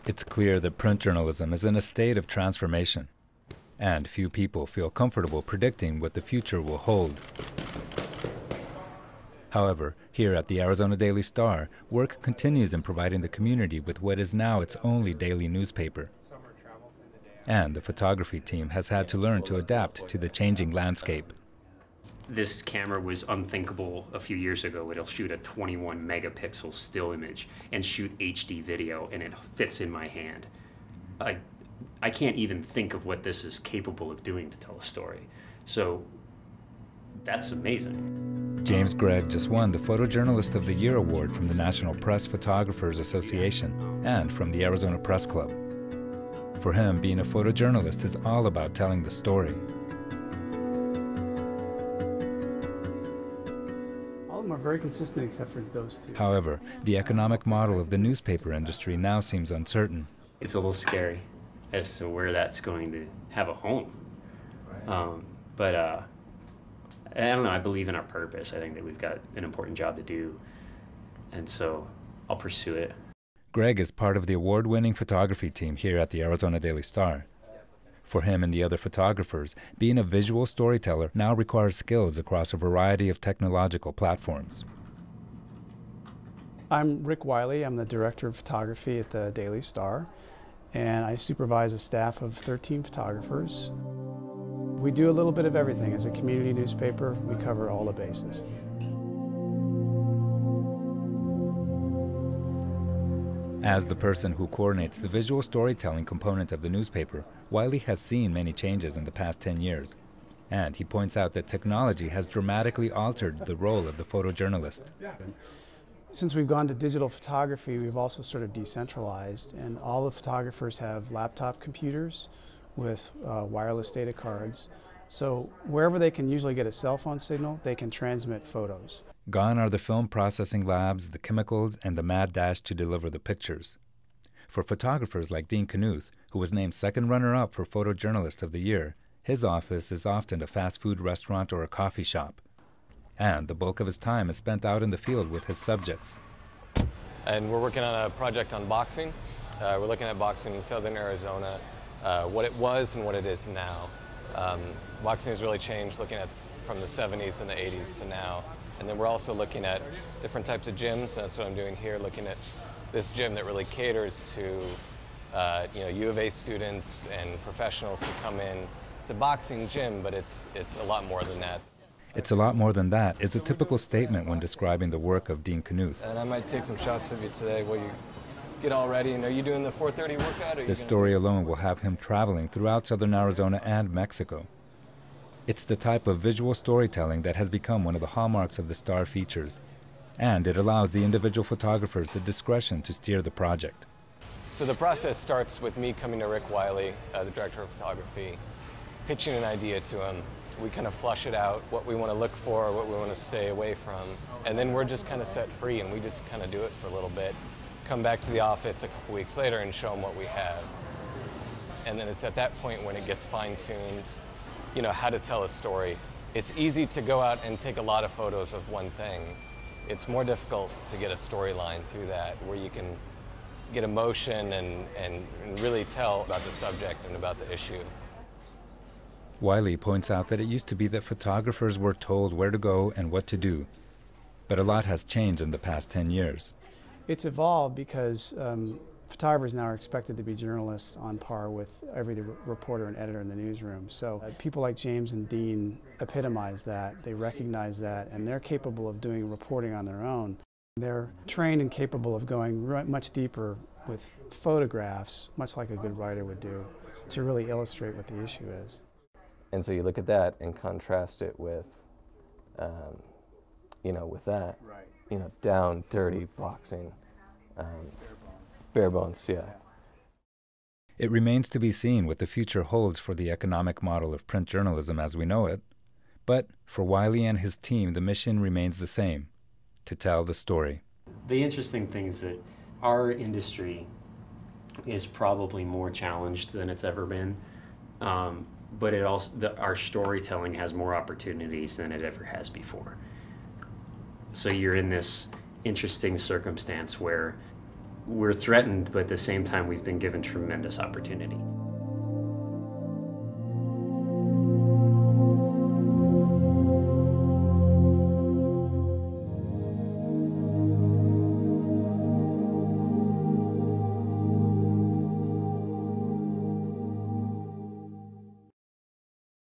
It's clear that print journalism is in a state of transformation, and few people feel comfortable predicting what the future will hold. However, here at the Arizona Daily Star, work continues in providing the community with what is now its only daily newspaper. And the photography team has had to learn to adapt to the changing landscape. This camera was unthinkable a few years ago. It'll shoot a 21 megapixel still image and shoot HD video, and it fits in my hand. I can't even think of what this is capable of doing to tell a story. So that's amazing. James Gregg just won the Photojournalist of the Year award from the National Press Photographers Association and from the Arizona Press Club. For him, being a photojournalist is all about telling the story. All of them are very consistent except for those two. However, the economic model of the newspaper industry now seems uncertain. It's a little scary as to where that's going to have a home. But I don't know, I believe in our purpose. I think that we've got an important job to do, and so I'll pursue it. Gregg is part of the award-winning photography team here at the Arizona Daily Star. For him and the other photographers, being a visual storyteller now requires skills across a variety of technological platforms. I'm Rick Wiley. I'm the director of photography at the Daily Star, and I supervise a staff of 13 photographers. We do a little bit of everything. As a community newspaper, we cover all the bases. As the person who coordinates the visual storytelling component of the newspaper, Wiley has seen many changes in the past 10 years. And he points out that technology has dramatically altered the role of the photojournalist. Since we've gone to digital photography, we've also sort of decentralized, and all the photographers have laptop computers with wireless data cards. So wherever they can usually get a cell phone signal, they can transmit photos. Gone are the film processing labs, the chemicals, and the mad dash to deliver the pictures. For photographers like Dean Knuth, who was named second runner-up for Photojournalist of the Year, his office is often a fast food restaurant or a coffee shop. And the bulk of his time is spent out in the field with his subjects. And we're working on a project on boxing. We're looking at boxing in southern Arizona, what it was and what it is now. Boxing has really changed, looking at from the 70s and the 80s to now. And then we're also looking at different types of gyms. That's what I'm doing here, looking at this gym that really caters to U of A students and professionals to come in. It's a boxing gym, but it's a lot more than that. It's a lot more than that is a typical statement when describing the work of Dean Knuth. And I might take some shots of you today while you get all ready. And are you doing the 4:30 workout? This story alone will have him traveling throughout southern Arizona and Mexico. It's the type of visual storytelling that has become one of the hallmarks of the Star features, and it allows the individual photographers the discretion to steer the project. So the process starts with me coming to Rick Wiley, the director of photography, pitching an idea to him. We kind of flush it out, what we want to look for, what we want to stay away from, and then we're just kind of set free, and we just kind of do it for a little bit, come back to the office a couple weeks later and show them what we have. And then it's at that point when it gets fine-tuned, how to tell a story. It's easy to go out and take a lot of photos of one thing. It's more difficult to get a storyline through that, where you can get emotion and really tell about the subject and about the issue. Wiley points out that it used to be that photographers were told where to go and what to do, but a lot has changed in the past 10 years. It's evolved because photographers now are expected to be journalists on par with every reporter and editor in the newsroom. So people like James and Dean epitomize that, they recognize that, and they're capable of doing reporting on their own. They're trained and capable of going much deeper with photographs, much like a good writer would do, to really illustrate what the issue is. And so you look at that and contrast it with, with that, right. Down, dirty boxing. Bare bones, yeah. It remains to be seen what the future holds for the economic model of print journalism as we know it. But for Wiley and his team, the mission remains the same: to tell the story. The interesting thing is that our industry is probably more challenged than it's ever been, but it also our storytelling has more opportunities than it ever has before. So you're in this interesting circumstance where we're threatened, but at the same time, we've been given tremendous opportunity.